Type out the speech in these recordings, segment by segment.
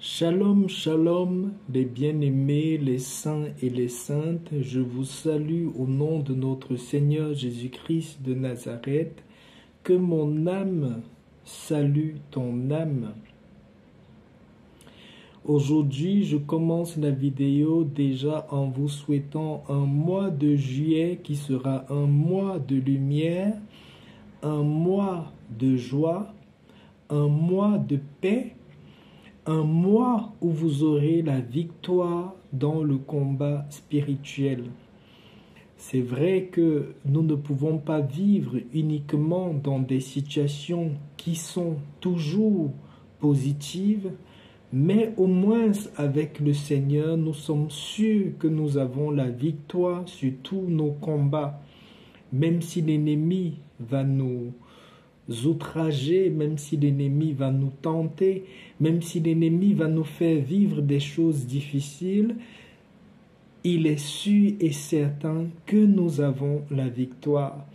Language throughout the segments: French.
Shalom, shalom, les bien-aimés, les saints et les saintes, je vous salue au nom de notre Seigneur Jésus-Christ de Nazareth. Que mon âme salue ton âme. Aujourd'hui, je commence la vidéo déjà en vous souhaitant un mois de juillet qui sera un mois de lumière, un mois de joie, un mois de paix, un mois où vous aurez la victoire dans le combat spirituel. C'est vrai que nous ne pouvons pas vivre uniquement dans des situations qui sont toujours positives, mais au moins avec le Seigneur, nous sommes sûrs que nous avons la victoire sur tous nos combats. Même si l'ennemi va nous outrager, même si l'ennemi va nous tenter, même si l'ennemi va nous faire vivre des choses difficiles, il est sûr et certain que nous avons la victoire.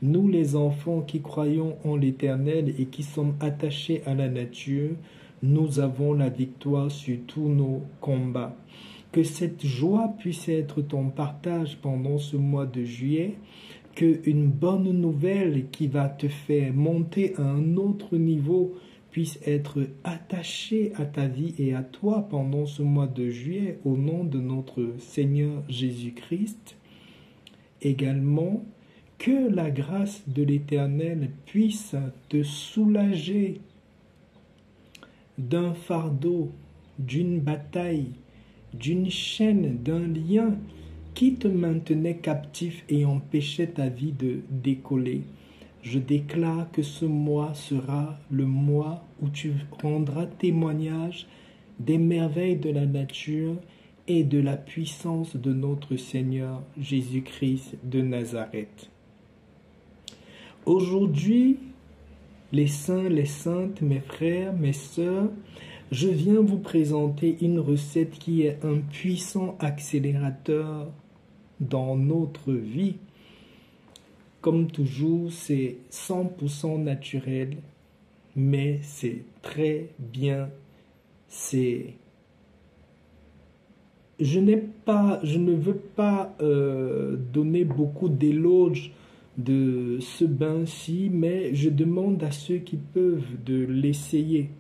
Nous, les enfants qui croyons en l'Éternel et qui sommes attachés à la nature, nous avons la victoire sur tous nos combats. Que cette joie puisse être ton partage pendant ce mois de juillet, qu'une bonne nouvelle qui va te faire monter à un autre niveau puisse être attachée à ta vie et à toi pendant ce mois de juillet au nom de notre Seigneur Jésus-Christ. Également, que la grâce de l'Éternel puisse te soulager d'un fardeau, d'une bataille, d'une chaîne, d'un lien qui te maintenait captif et empêchait ta vie de décoller. Je déclare que ce mois sera le mois où tu rendras témoignage des merveilles de la nature et de la puissance de notre Seigneur Jésus-Christ de Nazareth. Aujourd'hui, les saints, les saintes, mes frères, mes sœurs, je viens vous présenter une recette qui est un puissant accélérateur dans notre vie. Comme toujours, c'est 100% naturel, mais c'est très bien. Je ne veux pas donner beaucoup d'éloges de ce bain-ci, mais je demande à ceux qui peuvent de l'essayer.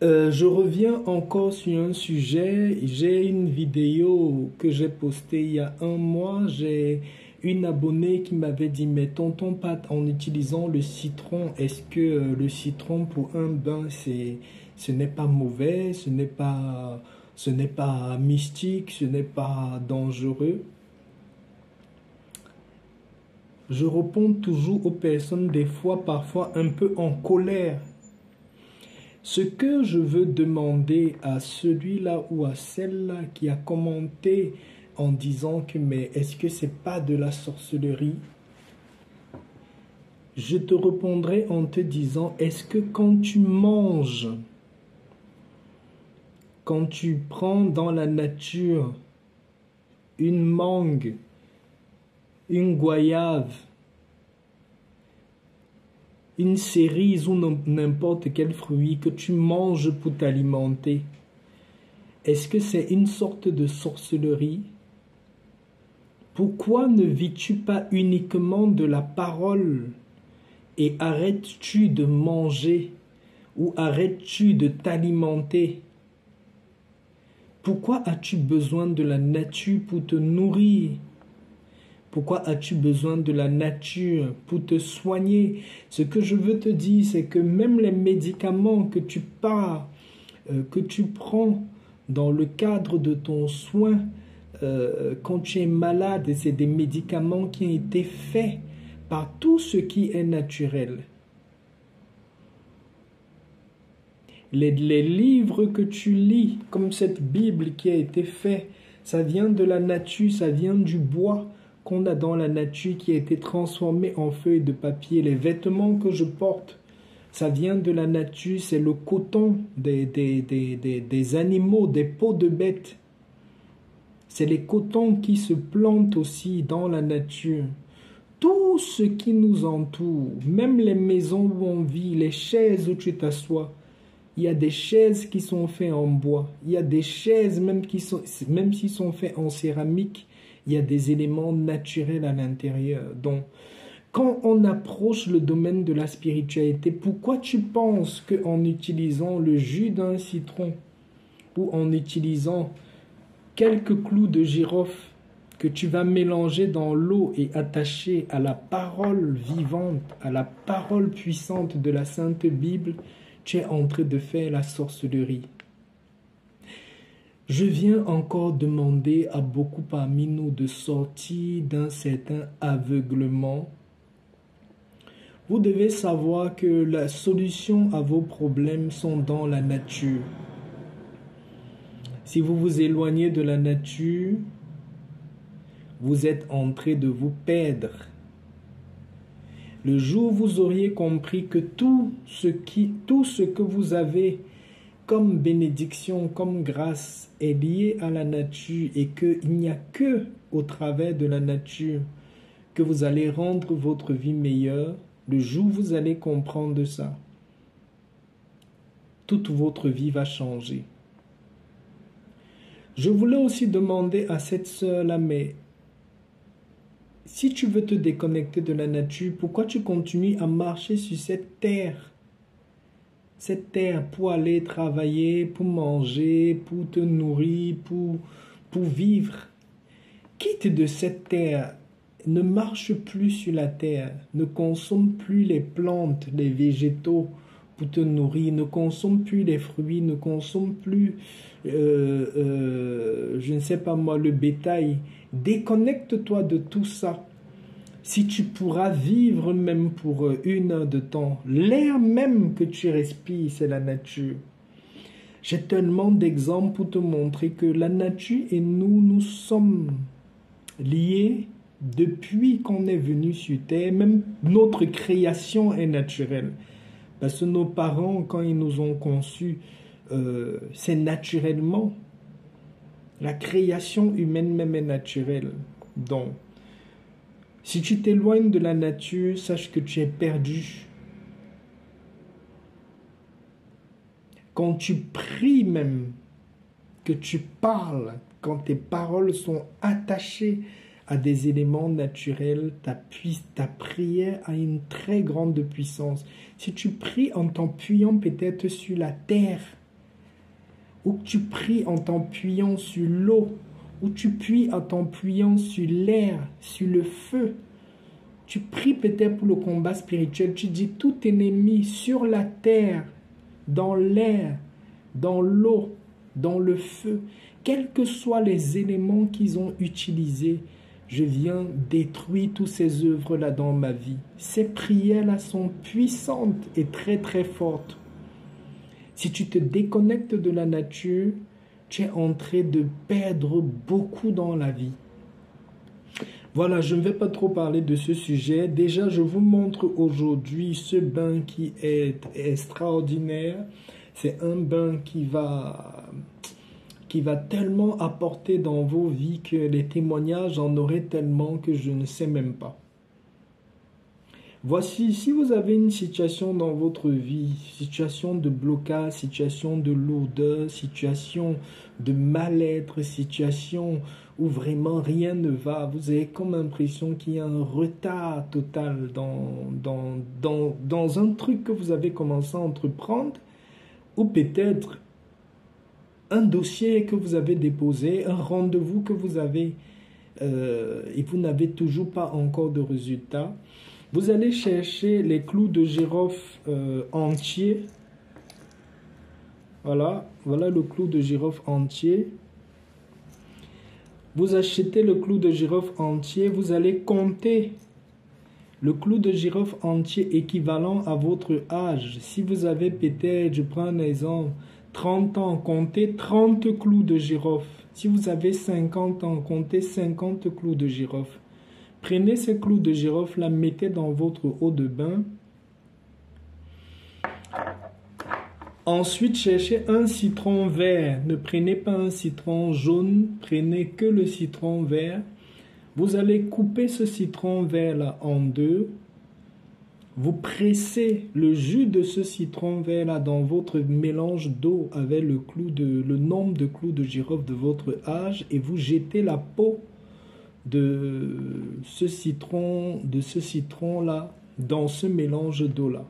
Je reviens encore sur un sujet. J'ai une vidéo que j'ai postée il y a un mois. J'ai une abonnée qui m'avait dit, mais tonton Pat, en utilisant le citron, est-ce que le citron pour un bain, ce n'est pas mauvais, ce n'est pas mystique, ce n'est pas dangereux? Je réponds toujours aux personnes, des fois, parfois un peu en colère. Ce que je veux demander à celui-là ou à celle-là qui a commenté en disant que mais est-ce que c'est pas de la sorcellerie? Je te répondrai en te disant, est-ce que quand tu manges, quand tu prends dans la nature une mangue, une goyave, une cerise ou n'importe quel fruit que tu manges pour t'alimenter, est-ce que c'est une sorte de sorcellerie? Pourquoi ne vis-tu pas uniquement de la parole et arrêtes-tu de manger ou arrêtes-tu de t'alimenter? Pourquoi as-tu besoin de la nature pour te nourrir? Pourquoi as-tu besoin de la nature pour te soigner? Ce que je veux te dire, c'est que même les médicaments que tu prends dans le cadre de ton soin, quand tu es malade, c'est des médicaments qui ont été faits par tout ce qui est naturel. Les livres que tu lis, comme cette Bible qui a été faite, ça vient de la nature, ça vient du bois qu'on a dans la nature qui a été transformé en feuilles de papier. Les vêtements que je porte, ça vient de la nature, c'est le coton des animaux, des peaux de bêtes. C'est les cotons qui se plantent aussi dans la nature. Tout ce qui nous entoure, même les maisons où on vit, les chaises où tu t'assois, Il y a des chaises qui sont faites en bois. Il y a des chaises même s'ils sont faits en céramique, il y a des éléments naturels à l'intérieur. Donc, quand on approche le domaine de la spiritualité, pourquoi tu penses qu'en utilisant le jus d'un citron ou en utilisant quelques clous de girofle que tu vas mélanger dans l'eau et attacher à la parole vivante, à la parole puissante de la Sainte Bible, tu es en train de faire la sorcellerie? Je viens encore demander à beaucoup parmi nous de sortir d'un certain aveuglement. Vous devez savoir que la solution à vos problèmes sont dans la nature. Si vous vous éloignez de la nature, vous êtes en train de vous perdre. Le jour où vous auriez compris que tout ce que vous avez comme bénédiction, comme grâce est lié à la nature et qu'il n'y a que au travers de la nature que vous allez rendre votre vie meilleure, le jour où vous allez comprendre ça, toute votre vie va changer. Je voulais aussi demander à cette sœur-là, mais si tu veux te déconnecter de la nature, pourquoi tu continues à marcher sur cette terre? Cette terre pour aller travailler, pour manger, pour te nourrir, pour vivre. Quitte de cette terre. Ne marche plus sur la terre, ne consomme plus les plantes, les végétaux pour te nourrir, ne consomme plus les fruits, ne consomme plus, je ne sais pas moi, le bétail. Déconnecte-toi de tout ça. Si tu pourras vivre même pour 1 heure de temps, l'air même que tu respires, c'est la nature. J'ai tellement d'exemples pour te montrer que la nature et nous sommes liés. Depuis qu'on est venu sur Terre, même notre création est naturelle. Parce que nos parents, quand ils nous ont conçus, c'est naturellement. La création humaine même est naturelle. Donc, si tu t'éloignes de la nature, sache que tu es perdu. Quand tu pries même, que tu parles, quand tes paroles sont attachées à des éléments naturels, ta prière a une très grande puissance. Si tu pries en t'appuyant peut-être sur la terre, ou que tu pries en t'appuyant sur l'eau, ou tu pries en t'appuyant sur l'air, sur le feu, tu pries peut-être pour le combat spirituel, tu dis tout ennemi sur la terre, dans l'air, dans l'eau, dans le feu, quels que soient les éléments qu'ils ont utilisés, je viens détruire toutes ces œuvres-là dans ma vie. Ces prières-là sont puissantes et très très fortes. Si tu te déconnectes de la nature, tu es en train de perdre beaucoup dans la vie. Voilà, je ne vais pas trop parler de ce sujet. Déjà, je vous montre aujourd'hui ce bain qui est extraordinaire. C'est un bain qui va tellement apporter dans vos vies que les témoignages en auraient tellement que je ne sais même pas. Voici, si vous avez une situation dans votre vie, situation de blocage, situation de lourdeur, situation de mal-être, situation où vraiment rien ne va, vous avez comme l'impression qu'il y a un retard total dans un truc que vous avez commencé à entreprendre, ou peut-être un dossier que vous avez déposé, un rendez-vous que vous avez et vous n'avez toujours pas encore de résultat. Vous allez chercher les clous de girofle entiers. Voilà le clou de girofle entier. Vous achetez le clou de girofle entier, vous allez compter le clou de girofle entier équivalent à votre âge. Si vous avez peut-être, je prends un exemple, 30 ans, comptez 30 clous de girofle. Si vous avez 50 ans, comptez 50 clous de girofle. Prenez ces clous de girofle, la mettez dans votre eau de bain. Ensuite, cherchez un citron vert. Ne prenez pas un citron jaune, prenez que le citron vert. Vous allez couper ce citron vert là en deux. Vous pressez le jus de ce citron vert là dans votre mélange d'eau avec le nombre de clous de girofle de votre âge et vous jetez la peau de ce citron là dans ce mélange d'eau là.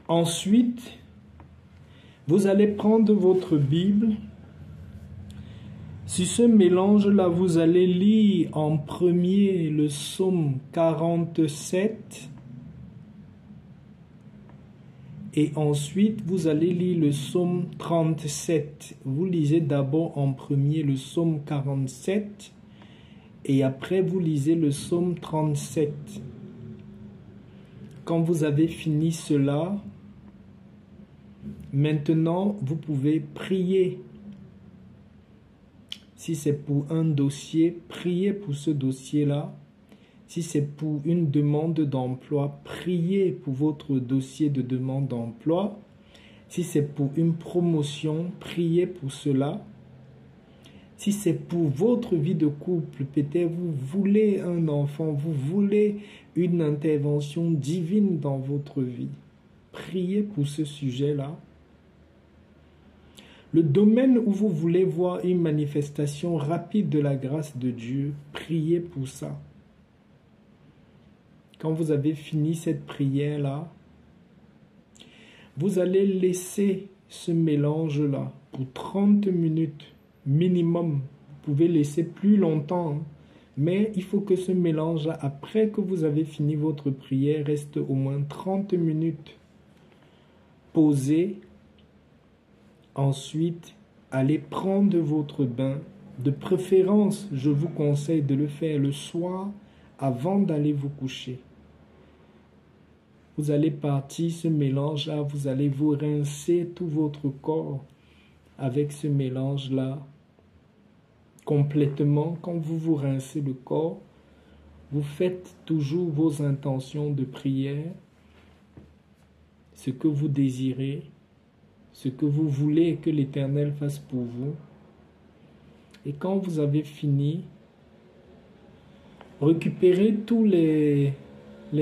Ensuite, vous allez prendre votre Bible. Si ce mélange-là, vous allez lire en premier le psaume 47 et ensuite vous allez lire le psaume 37. Vous lisez d'abord en premier le psaume 47 et après vous lisez le psaume 37. Quand vous avez fini cela, maintenant vous pouvez prier. Si c'est pour un dossier, priez pour ce dossier-là. Si c'est pour une demande d'emploi, priez pour votre dossier de demande d'emploi. Si c'est pour une promotion, priez pour cela. Si c'est pour votre vie de couple, peut-être vous voulez un enfant, vous voulez une intervention divine dans votre vie, priez pour ce sujet-là. Le domaine où vous voulez voir une manifestation rapide de la grâce de Dieu, priez pour ça. Quand vous avez fini cette prière-là, vous allez laisser ce mélange-là pour 30 minutes minimum. Vous pouvez laisser plus longtemps, mais il faut que ce mélange-là, après que vous avez fini votre prière, reste au moins 30 minutes posé. Ensuite, allez prendre votre bain. De préférence, je vous conseille de le faire le soir avant d'aller vous coucher. Vous allez partir ce mélange-là, vous allez vous rincer tout votre corps avec ce mélange-là complètement. Quand vous vous rincez le corps, vous faites toujours vos intentions de prière, ce que vous désirez, ce que vous voulez que l'Éternel fasse pour vous. Et quand vous avez fini, récupérez tous les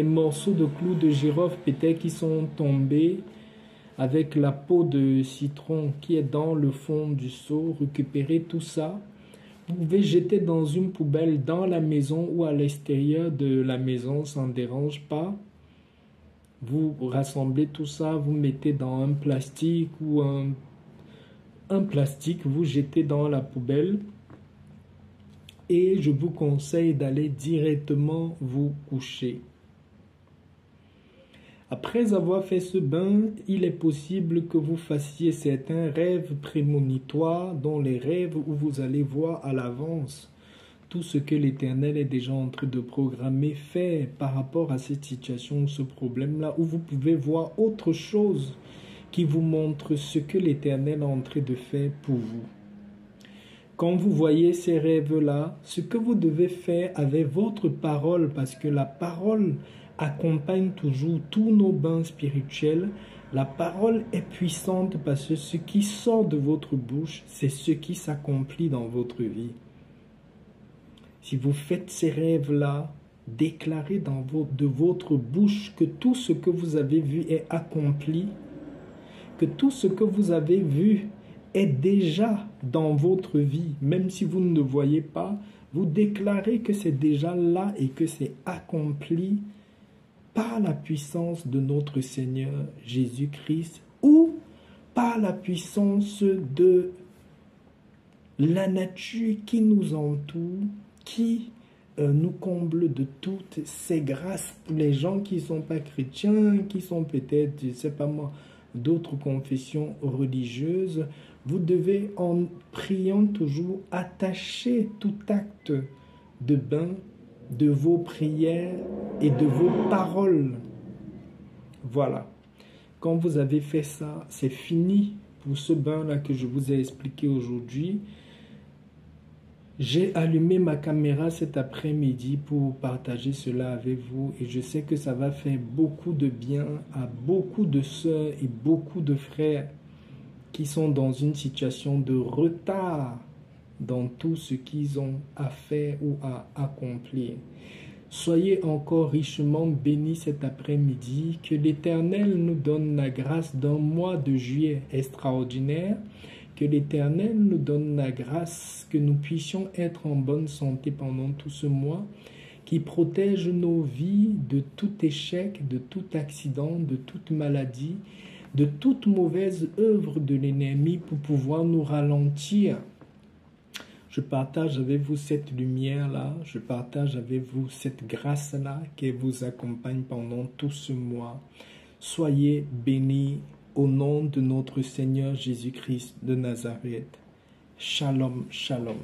morceaux de clous de girofle peut-être qui sont tombés avec la peau de citron qui est dans le fond du seau. Récupérez tout ça. Vous pouvez jeter dans une poubelle dans la maison ou à l'extérieur de la maison, ça ne dérange pas. Vous rassemblez tout ça, vous mettez dans un plastique ou un plastique, vous jetez dans la poubelle. Et je vous conseille d'aller directement vous coucher. Après avoir fait ce bain, il est possible que vous fassiez certains rêves prémonitoires, dont les rêves où vous allez voir à l'avance tout ce que l'Éternel est déjà en train de programmer, faire par rapport à cette situation, ce problème-là, où vous pouvez voir autre chose qui vous montre ce que l'Éternel est en train de faire pour vous. Quand vous voyez ces rêves-là, ce que vous devez faire avec votre parole, parce que la parole accompagne toujours tous nos bains spirituels, la parole est puissante parce que ce qui sort de votre bouche, c'est ce qui s'accomplit dans votre vie. Si vous faites ces rêves-là, déclarez de votre bouche que tout ce que vous avez vu est accompli, que tout ce que vous avez vu est déjà dans votre vie, même si vous ne le voyez pas, vous déclarez que c'est déjà là et que c'est accompli par la puissance de notre Seigneur Jésus-Christ ou par la puissance de la nature qui nous entoure, qui nous comble de toutes ces grâces. Pour les gens qui ne sont pas chrétiens, qui sont peut-être, je ne sais pas moi, d'autres confessions religieuses, vous devez en priant toujours attacher tout acte de bain de vos prières et de vos paroles. Voilà. Quand vous avez fait ça, c'est fini pour ce bain-là que je vous ai expliqué aujourd'hui. J'ai allumé ma caméra cet après-midi pour partager cela avec vous et je sais que ça va faire beaucoup de bien à beaucoup de sœurs et beaucoup de frères qui sont dans une situation de retard dans tout ce qu'ils ont à faire ou à accomplir. Soyez encore richement bénis cet après-midi. Que l'Éternel nous donne la grâce d'un mois de juillet extraordinaire. Que l'Éternel nous donne la grâce que nous puissions être en bonne santé pendant tout ce mois, qui protège nos vies de tout échec, de tout accident, de toute maladie, de toute mauvaise œuvre de l'ennemi pour pouvoir nous ralentir. Je partage avec vous cette lumière-là, je partage avec vous cette grâce-là qui vous accompagne pendant tout ce mois. Soyez bénis au nom de notre Seigneur Jésus-Christ de Nazareth. Shalom, shalom.